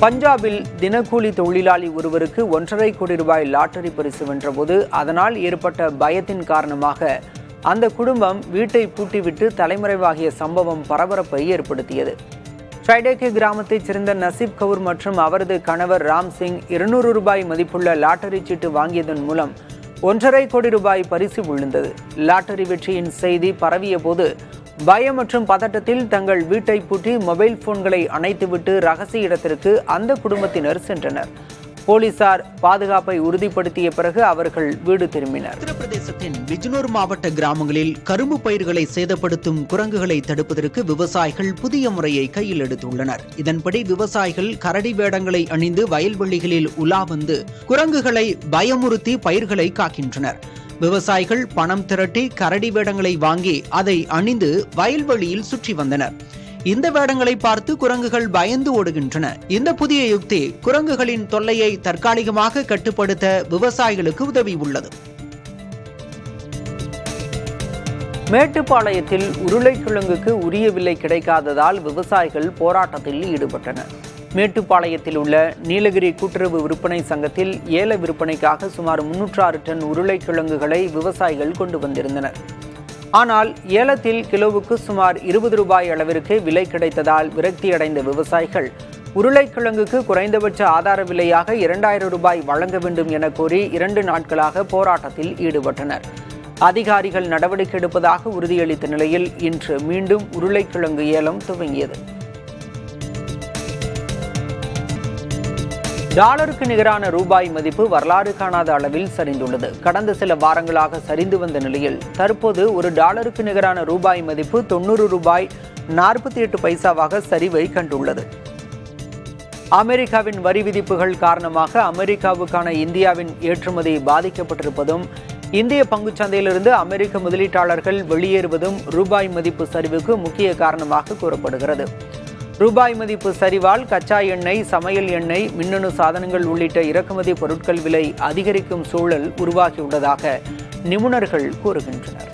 பஞ்சாபில் தினக்கூலி தொழிலாளி ஒருவருக்கு 1.5 கோடி ரூபாய் லாட்டரி பரிசு வென்றபோது அதனால் ஏற்பட்ட பயத்தின் காரணமாக அந்த குடும்பம் வீட்டை பூட்டிவிட்டு தலைமறைவாகிய சம்பவம் பரபரப்பை ஏற்படுத்தியது. ஷைடேகே கிராமத்தைச் சேர்ந்த நசீப் கவுர் மற்றும் அவரது கணவர் ராம் சிங் 200 ரூபாய் மதிப்புள்ள லாட்டரி சீட்டு வாங்கியதன் மூலம் 1.5 கோடி ரூபாய் பரிசு விழுந்தது. லாட்டரி வெற்றியின் செய்தி பரவிய போது பயம் மற்றும் பதட்டத்தில் தங்கள் வீட்டை பூட்டி மொபைல் போன்களை அணைத்துவிட்டு ரகசிய இடத்திற்கு அந்த குடும்பத்தினர் சென்றனர். போலீசார் பாதுகாப்பை உறுதிப்படுத்திய பிறகு அவர்கள் வீடு திரும்பினர். உத்தரப்பிரதேசத்தின் பிஜ்னோர் மாவட்ட கிராமங்களில் கரும்பு பயிர்களை சேதப்படுத்தும் குரங்குகளை தடுப்பதற்கு விவசாயிகள் புதிய முறையை கையில் எடுத்துள்ளனர். இதன்படி விவசாயிகள் கரடி வேடங்களை அணிந்து வயல்வெளிகளில் உலா வந்து குரங்குகளை பயமுறுத்தி பயிர்களை காக்கின்றனர். விவசாயிகள் பணம் திரட்டி கரடி வேடங்களை வாங்கி அதை அணிந்து வயல்வெளியில் சுற்றி வந்தனர். இந்த வேடங்களை பார்த்து குரங்குகள் பயந்து ஓடுகின்றன. இந்த புதிய யுக்தி குரங்குகளின் தொல்லையை தற்காலிகமாக கட்டுப்படுத்த விவசாயிகளுக்கு உதவி உள்ளது. மேட்டுப்பாளையத்தில் உருளைக்கிழங்குக்கு உரிய விலை கிடைக்காததால் விவசாயிகள் போராட்டத்தில் ஈடுபட்டனர். மேட்டுப்பாளையத்தில் உள்ள நீலகிரி கூட்டுறவு விற்பனை சங்கத்தில் ஏல விற்பனைக்காக சுமார் 306 டன் உருளைக்கிழங்குகளை விவசாயிகள் கொண்டு வந்திருந்தனர். ஆனால் ஏலத்தில் கிலோவுக்கு சுமார் 20 ரூபாய் அளவிற்கு விலை கிடைத்ததால் விரக்தியடைந்த விவசாயிகள் உருளைக்கிழங்குக்கு குறைந்தபட்ச ஆதார விலையாக 2000 ரூபாய் வழங்க வேண்டும் என கோரி 2 நாட்களாக போராட்டத்தில் ஈடுபட்டனர். அதிகாரிகள் நடவடிக்கை எடுப்பதாக உறுதியளித்த நிலையில் இன்று மீண்டும் உருளைக்கிழங்கு ஏலம் துவங்கியது. டாலருக்கு நிகரான ரூபாய் மதிப்பு வரலாறு காணாத அளவில் சரிந்துள்ளது. கடந்த சில வாரங்களாக சரிந்து வந்த நிலையில் தற்போது ஒரு டாலருக்கு நிகரான ரூபாய் மதிப்பு 90 ரூபாய் 48 பைசாவாக சரிவை கண்டுள்ளது. அமெரிக்காவின் வரி விதிப்புகள் காரணமாக அமெரிக்காவுக்கான இந்தியாவின் ஏற்றுமதி பாதிக்கப்பட்டிருப்பதும் இந்திய பங்குச்சந்தையிலிருந்து அமெரிக்க முதலீட்டாளர்கள் வெளியேறுவதும் ரூபாய் மதிப்பு சரிவுக்கு முக்கிய காரணமாக கூறப்படுகிறது. ரூபாய் மதிப்பு சரிவால் கச்சா எண்ணெய், சமையல் எண்ணெய், மின்னணு சாதனங்கள் உள்ளிட்ட இறக்குமதி பொருட்கள் விலை அதிகரிக்கும் சூழல் உருவாகியுள்ளதாக நிபுணர்கள் கூறுகின்றனர்.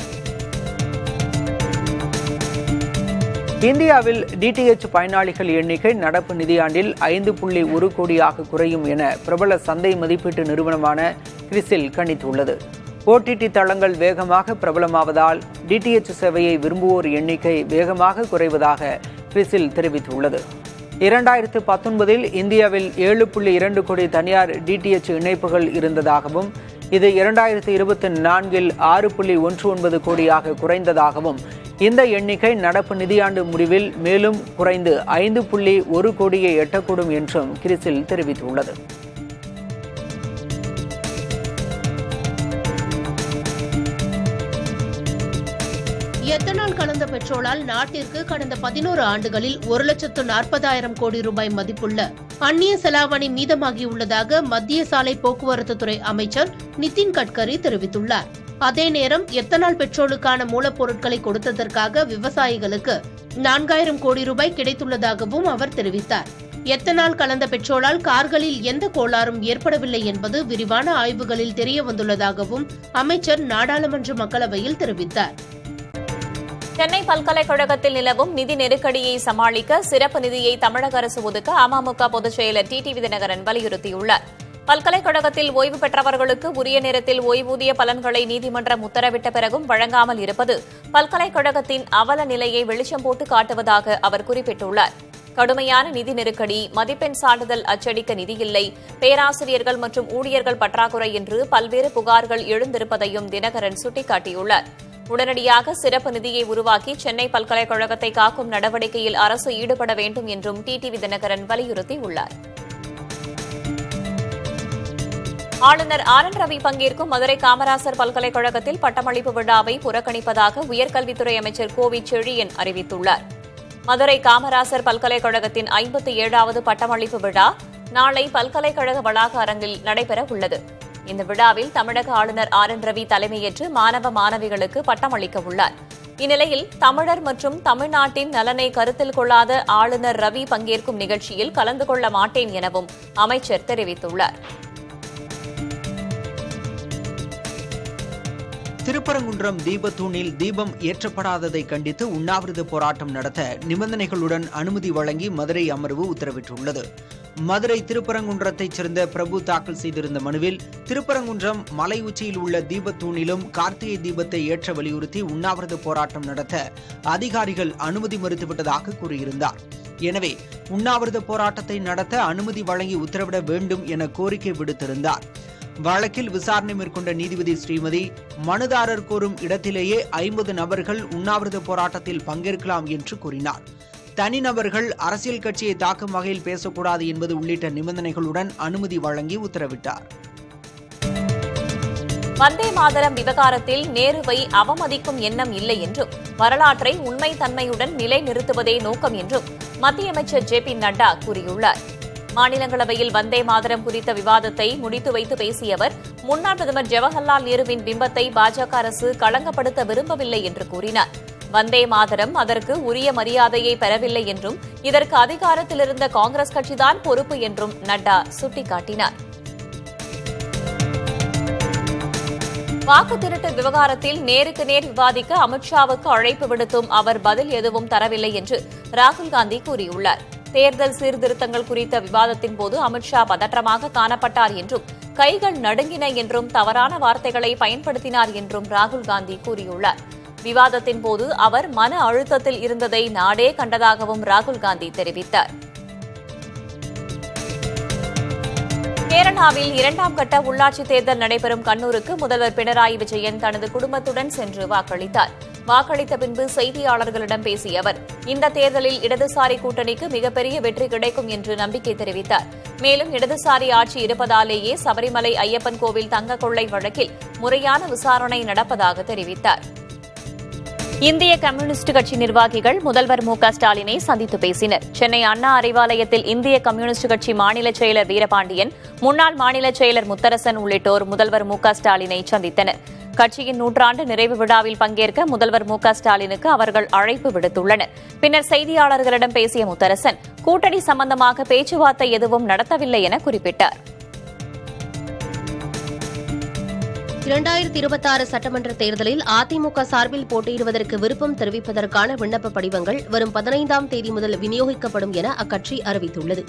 இந்தியாவில் டிடிஎச் பயனாளிகள் எண்ணிக்கை நடப்பு நிதியாண்டில் 5.1 கோடியாக குறையும் என பிரபல சந்தை மதிப்பீட்டு நிறுவனமான கிறிசில் கணித்துள்ளது. ஓடிடி தளங்கள் வேகமாக பிரபலமாவதால் டிடிஎச் சேவையை விரும்புவோர் எண்ணிக்கை வேகமாக குறைவதாக கிறிசில் தெரிவித்துள்ளது. 2019 இந்தியாவில் 7.2 கோடி தனியார் டிடிஎச் இணைப்புகள் இருந்ததாகவும் இது 2024 6.19 கோடியாக குறைந்ததாகவும் இந்த எண்ணிக்கை நடப்பு நிதியாண்டு முடிவில் மேலும் குறைந்து 5.1 கோடியை எட்டக்கூடும் என்றும் கிறிசில் தெரிவித்துள்ளது. எத்தனால் கலந்த பெட்ரோலால் நாட்டிற்கு கடந்த 11 ஆண்டுகளில் 1,40,000 கோடி ரூபாய் மதிப்புள்ள அந்நிய செலாவணி மீதமாகியுள்ளதாக மத்திய சாலை போக்குவரத்து துறை அமைச்சர் நிதின் கட்கரி தெரிவித்துள்ளார். அதே நேரம் எத்தனால் பெட்ரோலுக்கான மூலப்பொருட்களை கொடுத்ததற்காக விவசாயிகளுக்கு 4,000 கோடி ரூபாய் கிடைத்துள்ளதாகவும் அவர் தெரிவித்தார். எத்தனால் கலந்த பெட்ரோலால் கார்களில் எந்த கோளாறும் ஏற்படவில்லை என்பது விரிவான ஆய்வுகளில் தெரியவந்துள்ளதாகவும் அமைச்சர் நாடாளுமன்ற மக்களவையில் தெரிவித்தார். சென்னை பல்கலைக்கழகத்தில் நிலவும் நிதி நெருக்கடியை சமாளிக்க சிறப்பு நிதியை தமிழக அரசு ஒதுக்க அமமுக பொதுச் செயலர் டிடிவி தினகரன் வலியுறுத்தியுள்ளார். பல்கலைக்கழகத்தில் ஓய்வு பெற்றவர்களுக்கு உரிய நேரத்தில் ஓய்வூதிய பலன்களை நீதிமன்றம் உத்தரவிட்ட பிறகும் வழங்காமல் இருப்பது பல்கலைக்கழகத்தின் அவல நிலையை வெளிச்சம் போட்டு காட்டுவதாக அவர் குறிப்பிட்டுள்ளார். கடுமையான நிதி நெருக்கடி, மதிப்பெண் சான்றிதழ் அச்சடிக்க நிதியில்லை, பேராசிரியர்கள் மற்றும் ஊழியர்கள் பற்றாக்குறை என்று பல்வேறு புகார்கள் எழுந்திருப்பதையும் தினகரன் சுட்டிக்காட்டியுள்ளார். உடனடியாக சிறப்பு நிதியை உருவாக்கி சென்னை பல்கலைக்கழகத்தை காக்கும் நடவடிக்கையில் அரசு ஈடுபட வேண்டும் என்றும் டிடிவி தினகரன் வலியுறுத்தியுள்ளார். ஆளுநர் ஆர்.என். ரவி பங்கேற்கும் மதுரை காமராசர் பல்கலைக்கழகத்தில் பட்டமளிப்பு விழாவை புறக்கணிப்பதாக உயர்கல்வித்துறை அமைச்சர் கோவி செழியன் அறிவித்துள்ளார். மதுரை காமராசர் பல்கலைக்கழகத்தின் 57வது பட்டமளிப்பு விழா நாளை பல்கலைக்கழக வளாக அரங்கில் நடைபெற உள்ளது. இந்த விழாவில் தமிழக ஆளுநர் ஆர்.என். ரவி தலைமையேற்று மாணவ மாணவிகளுக்கு பட்டமளிக்க உள்ளார். இந்நிலையில் தமிழர் மற்றும் தமிழ்நாட்டின் நலனை கருத்தில் கொள்ளாத ஆளுநர் ரவி பங்கேற்கும் நிகழ்ச்சியில் கலந்து கொள்ள மாட்டேன் எனவும் அமைச்சர் தெரிவித்துள்ளார். திருப்பரங்குன்றம் தீபத்தூணில் தீபம் ஏற்றப்படாததை கண்டித்து உண்ணாவிரத போராட்டம் நடத்த நிபந்தனைகளுடன் அனுமதி வழங்கி மதுரை அமர்வு உத்தரவிட்டுள்ளது. மதுரை திருப்பரங்குன்றத்தைச் சேர்ந்த பிரபு தாக்கல் செய்திருந்த மனுவில் திருப்பரங்குன்றம் மலை உச்சியில் உள்ள தீபத்தூணிலும் கார்த்திகை தீபத்தை ஏற்ற வலியுறுத்தி உண்ணாவிரத போராட்டம் நடத்த அதிகாரிகள் அனுமதி மறுத்துவிட்டதாக கூறியிருந்தார். எனவே உண்ணாவிரத போராட்டத்தை நடத்த அனுமதி வழங்கி உத்தரவிட வேண்டும் என கோரிக்கை விடுத்திருந்தார். வழக்கில் விசாரணை மேற்கொண்ட நீதிபதி ஸ்ரீமதி, மனுதாரர் கோரும் இடத்திலேயே 50 நபர்கள் உண்ணாவிரத போராட்டத்தில் பங்கேற்கலாம் என்று கூறினார். தனிநபர்கள் அரசியல் கட்சியை தாக்கும் வகையில் பேசக்கூடாது என்பது உள்ளிட்ட நிபந்தனைகளுடன் அனுமதி வழங்கி உத்தரவிட்டார். வந்தே மாதரம் விவகாரத்தில் நேருவை அவமதிக்கும் எண்ணம் இல்லை என்றும் வரலாற்றை உண்மை தன்மையுடன் நிலைநிறுத்துவதே நோக்கம் என்றும் மத்திய அமைச்சர் ஜே.பி. நட்டா கூறியுள்ளார். மாநிலங்களவையில் வந்தே மாதரம் குறித்த விவாதத்தை முடித்து வைத்து பேசிய அவர், முன்னாள் பிரதமர் ஜவஹர்லால் நேருவின் பிம்பத்தை பாஜக அரசு களங்கப்படுத்த விரும்பவில்லை என்று கூறினார். வந்தே மாதரம் அதற்கு உரிய மரியாதையை பெறவில்லை என்றும் இதற்கு அதிகாரத்தில் இருந்த காங்கிரஸ் கட்சிதான் பொறுப்பு என்றும் நட்டா சுட்டிக்காட்டினார். வாக்கு திருட்டு விவகாரத்தில் நேருக்கு நேர் விவாதிக்க அமித்ஷாவுக்கு அழைப்பு விடுத்தும் அவர் பதில் எதுவும் தரவில்லை என்று ராகுல் காந்தி கூறியுள்ளார். தேர்தல் சீர்திருத்தங்கள் குறித்த விவாதத்தின் போது அமித்ஷா பதற்றமாக காணப்பட்டார் என்றும் கைகள் நடுங்கின என்றும் தவறான வார்த்தைகளை பயன்படுத்தினார் என்றும் ராகுல் காந்தி கூறியுள்ளார். விவாதத்தின் போது அவர் மன அழுத்தத்தில் இருந்ததை நாடே கண்டதாகவும் ராகுல் காந்தி தெரிவித்தார். கேரளாவில் 2ஆம் கட்ட உள்ளாட்சித் தேர்தல் நடைபெறும் கண்ணூருக்கு முதல்வர் பினராயி விஜயன் தனது குடும்பத்துடன் சென்று வாக்களித்தார். வாக்களித்த பின்பு செய்தியாளர்களிடம் பேசிய அவர், இந்த தேர்தலில் இடதுசாரி கூட்டணிக்கு மிகப்பெரிய வெற்றி கிடைக்கும் என்று நம்பிக்கை தெரிவித்தார். மேலும் இடதுசாரி ஆட்சி இருப்பதாலேயே சபரிமலை ஐயப்பன் கோவில் தங்க கொள்ளை வழக்கில் முறையான விசாரணை நடப்பதாக தெரிவித்தார். இந்திய கம்யூனிஸ்ட் கட்சி நிர்வாகிகள் முதல்வர் மு க ஸ்டாலினை சந்தித்து பேசினர். சென்னை அண்ணா அறிவாலயத்தில் இந்திய கம்யூனிஸ்ட் கட்சி மாநில செயலர் வீரபாண்டியன், முன்னாள் மாநில செயலர் முத்தரசன் உள்ளிட்டோர் முதல்வர் மு க ஸ்டாலினை சந்தித்தனர். கட்சியின் 100ஆண்டு நிறைவு விழாவில் பங்கேற்க முதல்வர் மு க ஸ்டாலினுக்கு அவர்கள் அழைப்பு விடுத்துள்ளனர். பின்னர் செய்தியாளர்களிடம் பேசிய முத்தரசன், கூட்டணி சம்பந்தமாக பேச்சுவார்த்தை எதுவும் நடத்தவில்லை என குறிப்பிட்டார். 2026 சட்டமன்ற தேர்தலில் அதிமுக சார்பில் போட்டியிடுவதற்கு விருப்பம் தெரிவிப்பதற்கான விண்ணப்ப படிவங்கள் வரும் 15ஆம் தேதி முதல் விநியோகிக்கப்படும் என அக்கட்சி அறிவித்துள்ளது.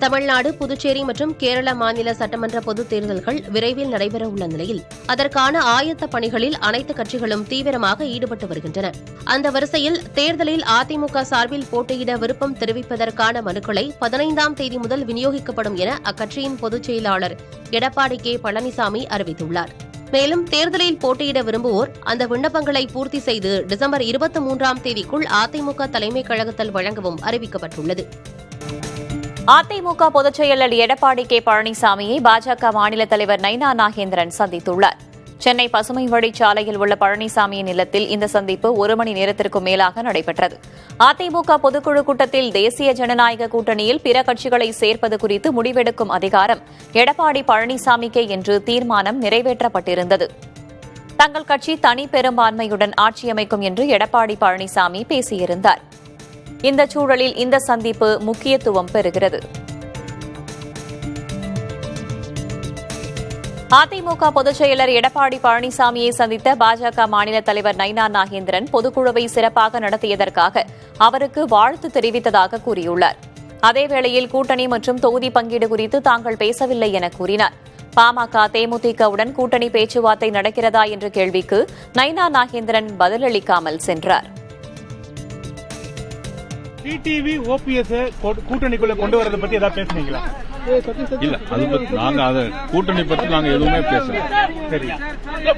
தமிழ்நாடு, புதுச்சேரி மற்றும் கேரள மாநில சட்டமன்ற பொதுத் தேர்தல்கள் விரைவில் நடைபெறவுள்ள நிலையில் அதற்கான ஆயத்த பணிகளில் அனைத்து கட்சிகளும் தீவிரமாக ஈடுபட்டு வருகின்றன. அந்த வரிசையில் தேர்தலில் அதிமுக சார்பில் போட்டியிட விருப்பம் தெரிவிப்பதற்கான மனுக்களை 15ஆம் தேதி முதல் விநியோகிக்கப்படும் என அக்கட்சியின் பொதுச் செயலாளர் எடப்பாடி கே. பழனிசாமி அறிவித்துள்ளார். மேலும் தேர்தலில் போட்டியிட விரும்புவோர் அந்த விண்ணப்பங்களை பூர்த்தி செய்து டிசம்பர் 23ஆம் தேதிக்குள் அதிமுக தலைமைக் கழகத்தில் வழங்கவும் அறிவிக்கப்பட்டுள்ளது. அதிமுக பொதுச் செயலர் எடப்பாடி கே. பழனிசாமியை பாஜக மாநில தலைவர் நைனா நாகேந்திரன் சந்தித்துள்ளார். சென்னை பசுமை வழிச்சாலையில் உள்ள பழனிசாமியின் இல்லத்தில் இந்த சந்திப்பு 1 மணி நேரத்திற்கும் மேலாக நடைபெற்றது. அதிமுக பொதுக்குழு கூட்டத்தில் தேசிய ஜனநாயக கூட்டணியில் பிற கட்சிகளை சேர்ப்பது குறித்து முடிவெடுக்கும் அதிகாரம் எடப்பாடி பழனிசாமிக்கே என்று தீர்மானம் நிறைவேற்றப்பட்டிருந்தது. தங்கள் கட்சி தனி பெரும்பான்மையுடன் ஆட்சியமைக்கும் என்று எடப்பாடி பழனிசாமி பேசியிருந்தார். இந்த சூழலில் இந்த சந்திப்பு முக்கியத்துவம் பெறுகிறது. அதிமுக பொதுச் செயலர் எடப்பாடி பழனிசாமியை சந்தித்த பாஜக மாநில தலைவர் நைனா நாகேந்திரன் பொதுக்குழுவை சிறப்பாக நடத்தியதற்காக அவருக்கு வாழ்த்து தெரிவித்ததாக கூறியுள்ளார். அதேவேளையில் கூட்டணி மற்றும் தொகுதி பங்கீடு குறித்து தாங்கள் பேசவில்லை என கூறினார். பாமக, தேமுதிகவுடன் கூட்டணி பேச்சுவார்த்தை நடக்கிறதா என்ற கேள்விக்கு நைனா நாகேந்திரன் பதிலளிக்காமல் சென்றார். டிடிவி ஓபிஎஸ் கூட்டணிக்குள்ள கொண்டு வரதை பத்தி ஏதாவது பேசுனீங்களா? இல்ல, அது பத்தி நாங்க அத கூட்டணி பத்தி நாங்க எதுவுமே பேசல. சரி,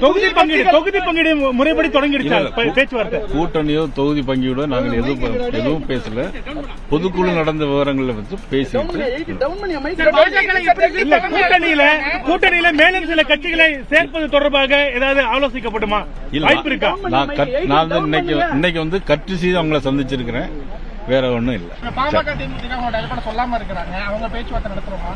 தொகுதி பங்கீடு முறைப்படி தொடங்கிடுச்சா பேச்சுவார்த்தை? கூட்டணியோ தொகுதி பங்கீடோ நாங்கள் எதுவும் பேசல. பொதுக்குழு நடந்த விவரங்களை பற்றி பேசிட்டு கூட்டணியில மேலும் சில கட்சிகளை சேர்ப்பது தொடர்பாக ஏதாவது ஆலோசிக்கப்படுமா? வாய்ப்பு இருக்கா? நான் இன்னைக்கு கட்சி செய்து அவங்களை சந்திச்சிருக்கிறேன். வேற ஒண்ணும் இல்ல. பாமக, தேமுதிக சொல்லாம இருக்கிறாங்க. அவங்க பேச்சுவார்த்தை நடத்துறோமா?